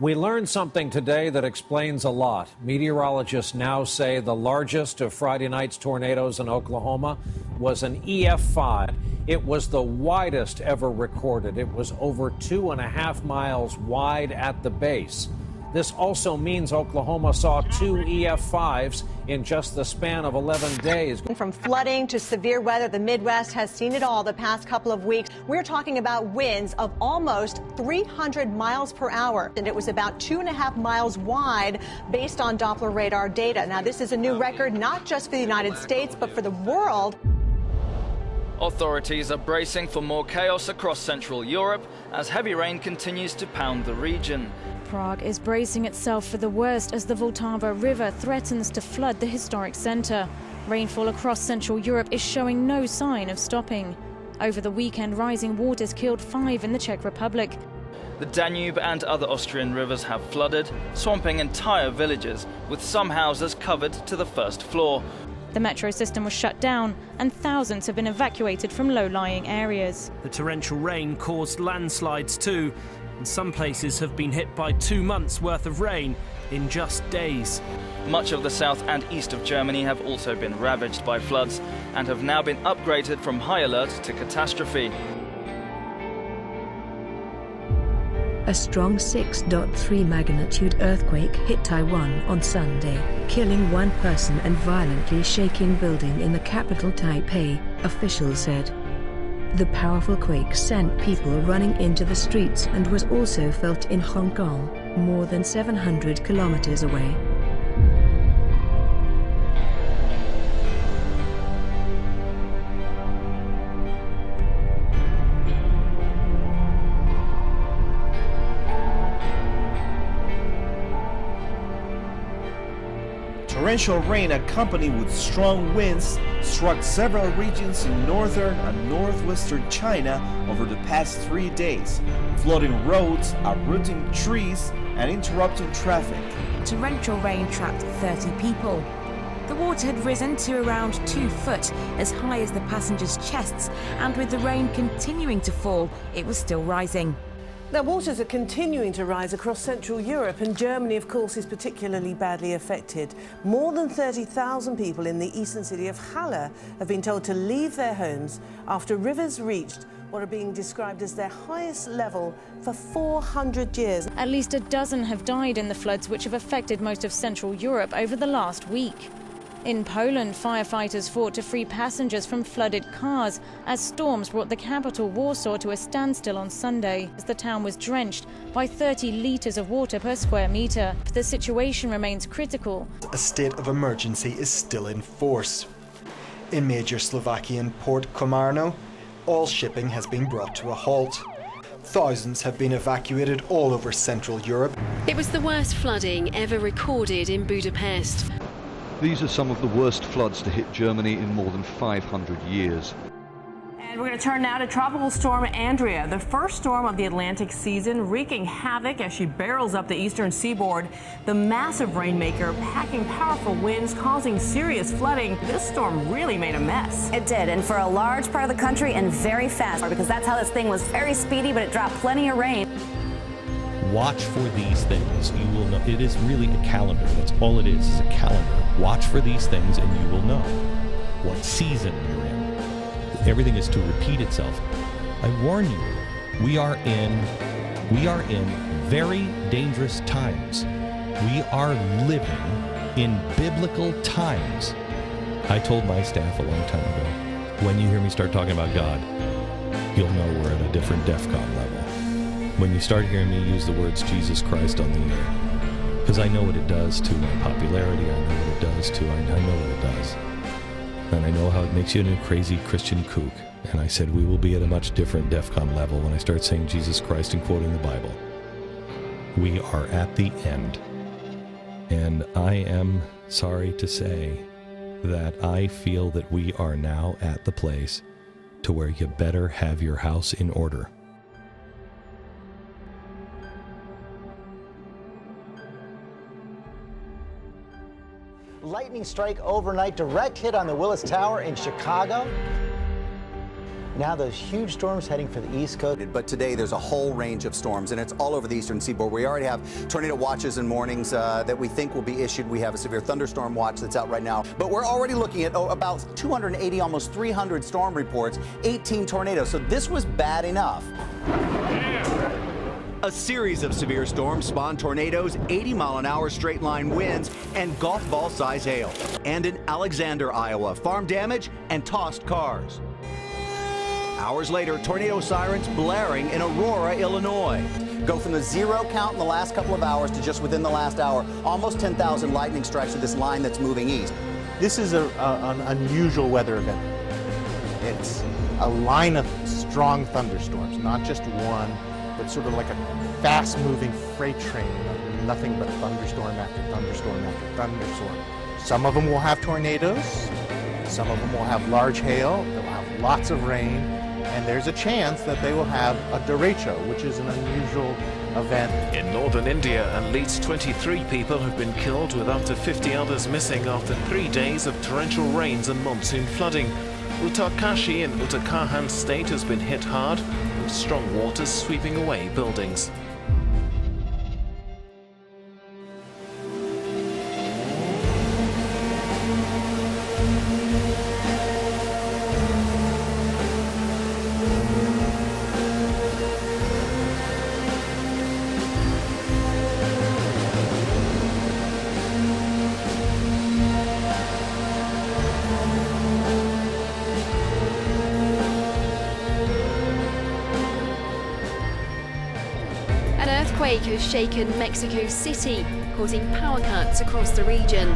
We learned something today that explains a lot. Meteorologists now say the largest of Friday night's tornadoes in Oklahoma was an EF5. It was the widest ever recorded. It was over 2.5 miles wide at the base. This also means Oklahoma saw 2 EF5s in just the span of 11 days. From flooding to severe weather, the Midwest has seen it all the past couple of weeks. We're talking about winds of almost 300 miles per hour, and it was about 2.5 miles wide based on Doppler radar data. Now, this is a new record not just for the United States, but for the world. Authorities are bracing for more chaos across Central Europe as heavy rain continues to pound the region. Prague is bracing itself for the worst as the Vltava River threatens to flood the historic centre. Rainfall across Central Europe is showing no sign of stopping. Over the weekend, rising waters killed 5 in the Czech Republic. The Danube and other Austrian rivers have flooded, swamping entire villages, with some houses covered to the first floor. The metro system was shut down and thousands have been evacuated from low-lying areas. The torrential rain caused landslides too, and some places have been hit by 2 months' worth of rain in just days. Much of the south and east of Germany have also been ravaged by floods and have now been upgraded from high alert to catastrophe. A strong 6.3 magnitude earthquake hit Taiwan on Sunday, killing 1 person and violently shaking building in the capital Taipei, officials said. The powerful quake sent people running into the streets and was also felt in Hong Kong, more than 700 kilometers away. Torrential rain accompanied with strong winds struck several regions in northern and northwestern China over the past 3 days, flooding roads, uprooting trees, and interrupting traffic. Torrential rain trapped 30 people. The water had risen to around 2 foot, as high as the passengers' chests, and with the rain continuing to fall, it was still rising. Now, waters are continuing to rise across Central Europe, and Germany, of course, is particularly badly affected. More than 30,000 people in the eastern city of Halle have been told to leave their homes after rivers reached what are being described as their highest level for 400 years. At least a dozen have died in the floods which have affected most of Central Europe over the last week. In Poland, firefighters fought to free passengers from flooded cars as storms brought the capital, Warsaw, to a standstill on Sunday, as the town was drenched by 30 litres of water per square metre. The situation remains critical. A state of emergency is still in force. In major Slovakian port Komarno, all shipping has been brought to a halt. Thousands have been evacuated all over Central Europe. It was the worst flooding ever recorded in Budapest. These are some of the worst floods to hit Germany in more than 500 years. And we're going to turn now to Tropical Storm Andrea, the first storm of the Atlantic season, wreaking havoc as she barrels up the eastern seaboard. The massive rainmaker packing powerful winds, causing serious flooding. This storm really made a mess. It did, and for a large part of the country, and very fast, because that's how this thing was. Very speedy, but it dropped plenty of rain. Watch for these things. You will know. It is really a calendar. That's all it is a calendar. Watch for these things and you will know what season you're in. Everything is to repeat itself. I warn you, we are in very dangerous times. We are living in biblical times. I told my staff a long time ago, when you hear me start talking about God, you'll know we're at a different DEFCON level. When you start hearing me use the words Jesus Christ on the air, because I know what it does to my popularity, I know what it does to, I know what it does. And I know how it makes you a crazy Christian kook. And I said, we will be at a much different DEFCON level when I start saying Jesus Christ and quoting the Bible. We are at the end. And I am sorry to say that I feel that we are now at the place to where you better have your house in order. Lightning strike overnight, direct hit on the Willis Tower in Chicago. Now those huge storms heading for the East Coast. But today there's a whole range of storms, and it's all over the eastern seaboard. We already have tornado watches and warnings that we think will be issued. We have a severe thunderstorm watch that's out right now. But we're already looking at about 280, almost 300 storm reports, 18 tornadoes. So this was bad enough. A series of severe storms spawned tornadoes, 80-mile-an-hour straight-line winds, and golf ball-size hail. And in Alexander, Iowa, farm damage and tossed cars. Hours later, tornado sirens blaring in Aurora, Illinois. Go from the 0 count in the last couple of hours to just within the last hour, almost 10,000 lightning strikes to this line that's moving east. This is an unusual weather event. It's a line of strong thunderstorms, not just one, but sort of like a fast-moving freight train of nothing but thunderstorm after thunderstorm after thunderstorm. Some of them will have tornadoes, some of them will have large hail, they'll have lots of rain, and there's a chance that they will have a derecho, which is an unusual event. In northern India, at least 23 people have been killed, with up to 50 others missing after 3 days of torrential rains and monsoon flooding. UTTARKASHI in Uttarakhand state has been hit hard, with strong waters sweeping away buildings. An earthquake has shaken Mexico City, causing power cuts across the region.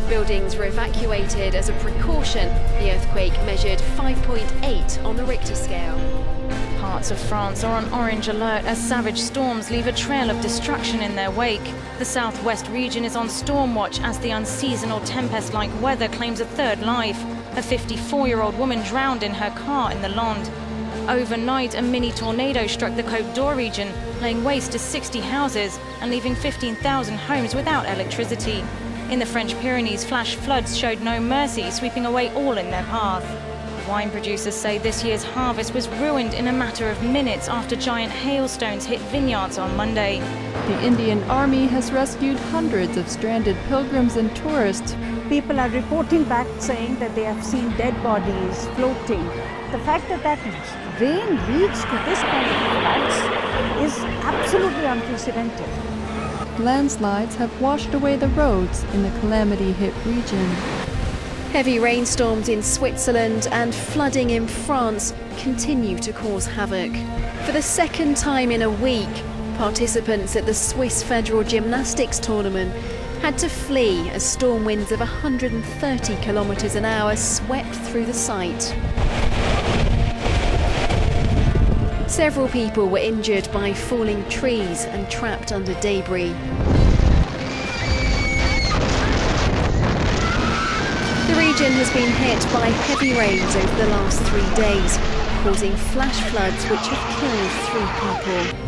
Buildings were evacuated as a precaution. The earthquake measured 5.8 on the Richter scale. Parts of France are on orange alert as savage storms leave a trail of destruction in their wake. The southwest region is on storm watch as the unseasonal tempest-like weather claims a third life. A 54-year-old woman drowned in her car in the Landes. Overnight, a mini tornado struck the Côte d'Or region, laying waste to 60 houses and leaving 15,000 homes without electricity. In the French Pyrenees, flash floods showed no mercy, sweeping away all in their path. Wine producers say this year's harvest was ruined in a matter of minutes after giant hailstones hit vineyards on Monday. The Indian Army has rescued hundreds of stranded pilgrims and tourists. People are reporting back saying that they have seen dead bodies floating. The fact that rain leads to this kind of floods is absolutely unprecedented. Landslides have washed away the roads in the calamity-hit region. Heavy rainstorms in Switzerland and flooding in France continue to cause havoc. For the second time in a week, participants at the Swiss Federal Gymnastics tournament had to flee as storm winds of 130 kilometers an hour swept through the site. Several people were injured by falling trees and trapped under debris. The region has been hit by heavy rains over the last 3 days, causing flash floods which have killed 3 people.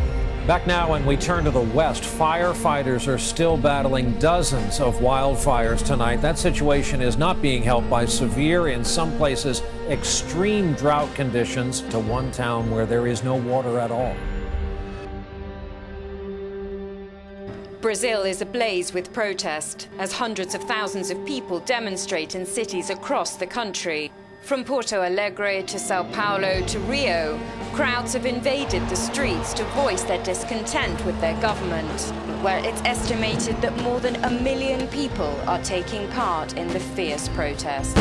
Back now, when we turn to the west, firefighters are still battling dozens of wildfires tonight. That situation is not being helped by severe, in some places, extreme drought conditions to one town where there is no water at all. Brazil is ablaze with protest as hundreds of thousands of people demonstrate in cities across the country. From Porto Alegre to Sao Paulo to Rio, crowds have invaded the streets to voice their discontent with their government, where it's estimated that more than 1 million people are taking part in the fierce protests.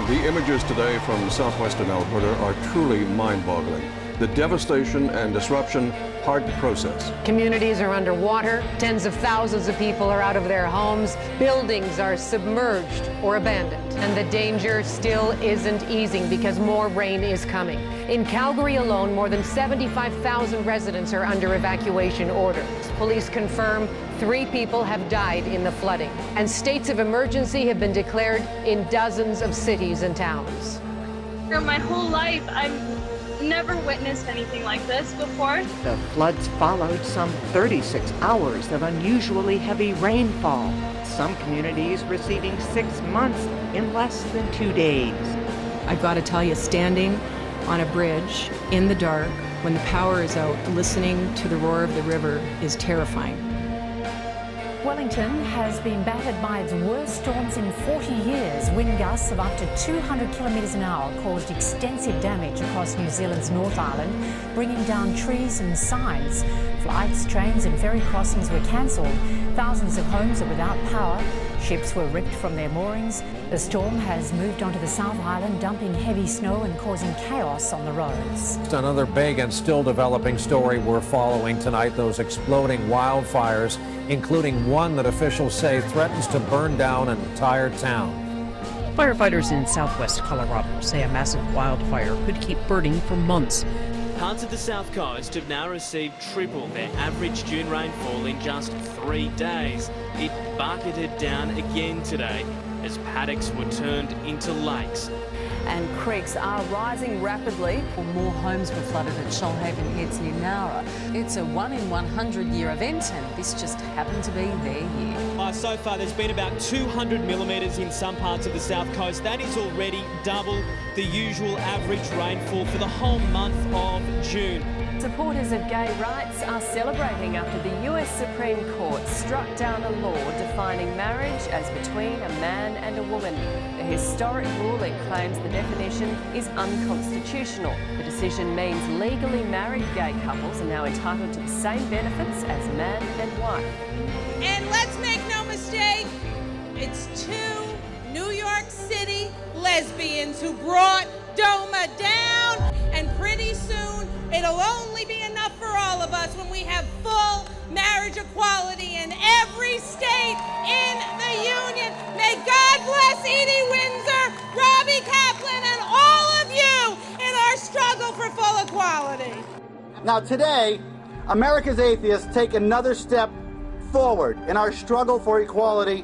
The images today from southwestern Alberta are truly mind-boggling. The devastation and disruption hard to process. Communities are underwater, tens of thousands of people are out of their homes, buildings are submerged or abandoned, and the danger still isn't easing because more rain is coming. In Calgary alone, more than 75,000 residents are under evacuation orders. Police confirm 3 people have died in the flooding, and states of emergency have been declared in dozens of cities and towns. For my whole life, I've never witnessed anything like this before. The floods followed some 36 hours of unusually heavy rainfall. Some communities receiving 6 months in less than 2 days. I've got to tell you, standing on a bridge in the dark when the power is out, listening to the roar of the river is terrifying. Wellington has been battered by its worst storms in 40 years. Wind gusts of up to 200 kilometres an hour caused extensive damage across New Zealand's North Island, bringing down trees and signs. Flights, trains and ferry crossings were cancelled. Thousands of homes are without power. Ships were ripped from their moorings. The storm has moved onto the South Island, dumping heavy snow and causing chaos on the roads. Another big and still developing story we're following tonight, those exploding wildfires, including one that officials say threatens to burn down an entire town. Firefighters in southwest Colorado say a massive wildfire could keep burning for months. Parts of the south coast have now received triple their average June rainfall in just 3 days. It bucketed down again today as paddocks were turned into lakes. And creeks are rising rapidly. More homes were flooded at Shoalhaven Heads near Nowra. It's a 1 in 100 year event, and this just happened to be their year. So far there's been about 200 millimetres in some parts of the south coast. That is already double the usual average rainfall for the whole month of June. Supporters of gay rights are celebrating after the US Supreme Court struck down a law defining marriage as between a man and a woman. The historic ruling claims the definition is unconstitutional. The decision means legally married gay couples are now entitled to the same benefits as man and wife. And let's make no mistake, it's 2 New York City lesbians who brought DOMA down, and pretty soon it'll only be enough for all of us when we have full marriage equality in every state in the union. May God bless Edie Windsor, Robbie Kaplan, and all of you in our struggle for full equality. Now today, America's atheists take another step forward in our struggle for equality.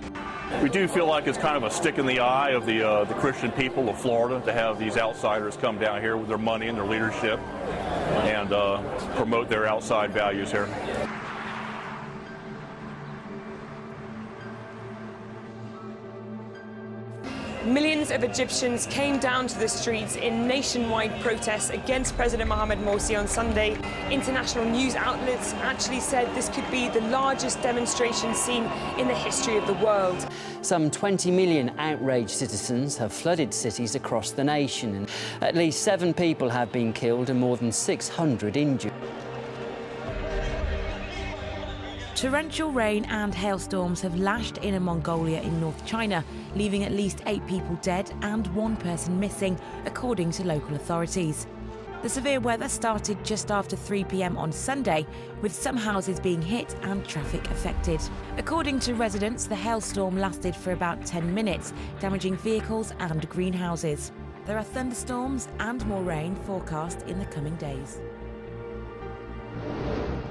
We do feel like it's kind of a stick in the eye of the Christian people of Florida to have these outsiders come down here with their money and their leadership and promote their outside values here. Millions of Egyptians came down to the streets in nationwide protests against President Mohamed Morsi on Sunday. International news outlets actually said this could be the largest demonstration seen in the history of the world. Some 20 million outraged citizens have flooded cities across the nation, and at least 7 people have been killed and more than 600 injured. Torrential rain and hailstorms have lashed in Mongolia in North China, leaving at least 8 people dead and 1 person missing, according to local authorities. The severe weather started just after 3 p.m. on Sunday, with some houses being hit and traffic affected. According to residents, the hailstorm lasted for about 10 minutes, damaging vehicles and greenhouses. There are thunderstorms and more rain forecast in the coming days.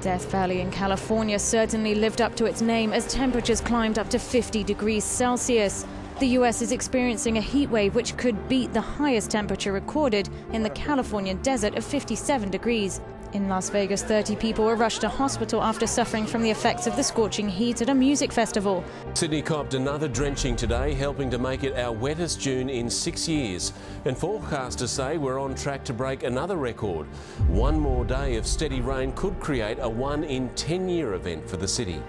Death Valley in California certainly lived up to its name as temperatures climbed up to 50 degrees Celsius. The U.S. is experiencing a heat wave which could beat the highest temperature recorded in the Californian desert of 57 degrees. In Las Vegas, 30 people were rushed to hospital after suffering from the effects of the scorching heat at a music festival. Sydney copped another drenching today, helping to make it our wettest June in 6 years. And forecasters say we're on track to break another record. 1 more day of steady rain could create a 1 in 10 year event for the city.